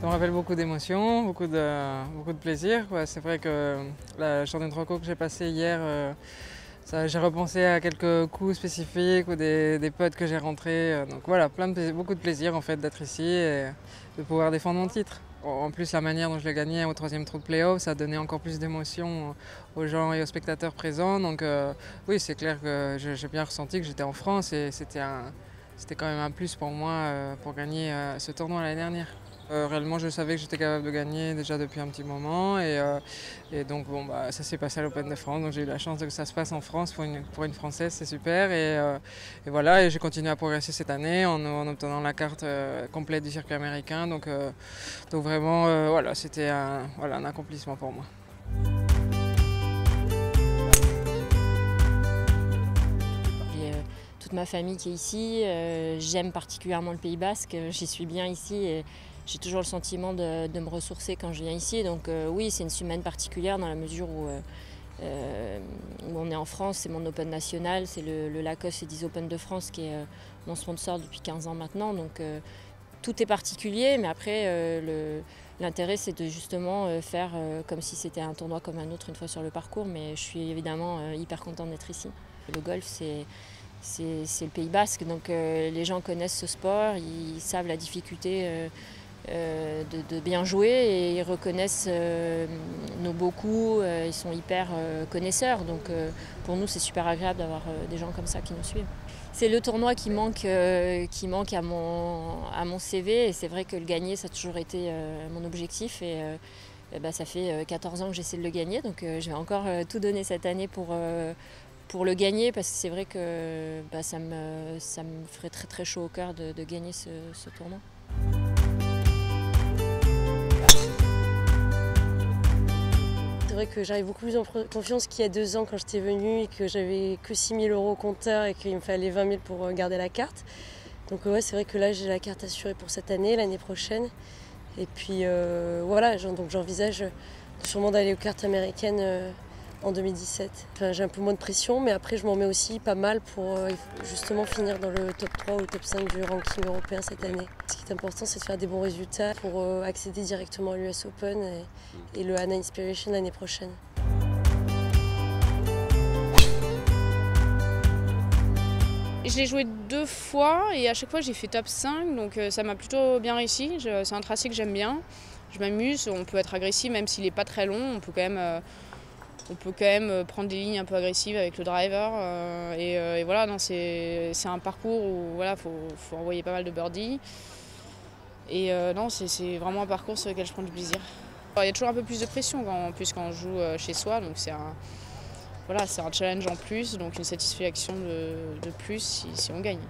me rappelle beaucoup d'émotions, beaucoup de plaisir. C'est vrai que la journée de reco que j'ai passée hier, j'ai repensé à quelques coups spécifiques ou des potes que j'ai rentrés. Donc voilà, beaucoup de plaisir en fait d'être ici et de pouvoir défendre mon titre. En plus, la manière dont je l'ai gagné au troisième tour de play-off, ça a donné encore plus d'émotion aux gens et aux spectateurs présents. Donc oui, c'est clair que j'ai bien ressenti que j'étais en France et c'était quand même un plus pour moi pour gagner ce tournoi l'année dernière. Réellement, je savais que j'étais capable de gagner déjà depuis un petit moment et donc bon, ça s'est passé à l'Open de France. Donc j'ai eu la chance que ça se passe en France pour une Française, c'est super. Et voilà, et j'ai continué à progresser cette année en obtenant la carte complète du circuit américain. Donc vraiment, voilà, c'était un accomplissement pour moi. Toute ma famille qui est ici, j'aime particulièrement le Pays Basque, j'y suis bien ici et j'ai toujours le sentiment de me ressourcer quand je viens ici. Donc oui, c'est une semaine particulière dans la mesure où on est en France, c'est mon Open national, c'est le Lacoste Ladies Open de France qui est mon sponsor depuis 15 ans maintenant. Donc tout est particulier, mais après l'intérêt c'est de justement faire comme si c'était un tournoi comme un autre une fois sur le parcours, mais je suis évidemment hyper contente d'être ici. Le golf c'est le Pays Basque, donc les gens connaissent ce sport, ils savent la difficulté de bien jouer et ils reconnaissent nos beaux coups, ils sont hyper connaisseurs, donc pour nous c'est super agréable d'avoir des gens comme ça qui nous suivent. C'est le tournoi qui manque à mon CV et c'est vrai que le gagner ça a toujours été mon objectif et ça fait 14 ans que j'essaie de le gagner, donc je vais encore tout donner cette année pour le gagner parce que c'est vrai que ça me ferait très très chaud au cœur de gagner ce tournoi. C'est vrai que j'avais beaucoup plus en confiance qu'il y a 2 ans quand j'étais venue et que j'avais que 6 000 € au compteur et qu'il me fallait 20 000 pour garder la carte. Donc ouais, c'est vrai que là j'ai la carte assurée pour cette année, l'année prochaine. Et puis voilà, donc j'envisage sûrement d'aller aux cartes américaines en 2017. Enfin, j'ai un peu moins de pression, mais après je m'en mets aussi pas mal pour justement finir dans le top 3 ou le top 5 du ranking européen cette année. Ce qui est important, c'est de faire des bons résultats pour accéder directement à l'US Open et le Hana Inspiration l'année prochaine. Je l'ai joué 2 fois et à chaque fois j'ai fait top 5, donc ça m'a plutôt bien réussi. C'est un tracé que j'aime bien, je m'amuse, on peut être agressif même s'il n'est pas très long, on peut quand même prendre des lignes un peu agressives avec le driver. Et voilà, c'est un parcours où voilà, faut envoyer pas mal de birdies. Et non, c'est vraiment un parcours sur lequel je prends du plaisir. Il y a toujours un peu plus de pression quand on joue chez soi, donc c'est un challenge en plus, donc une satisfaction de plus si on gagne.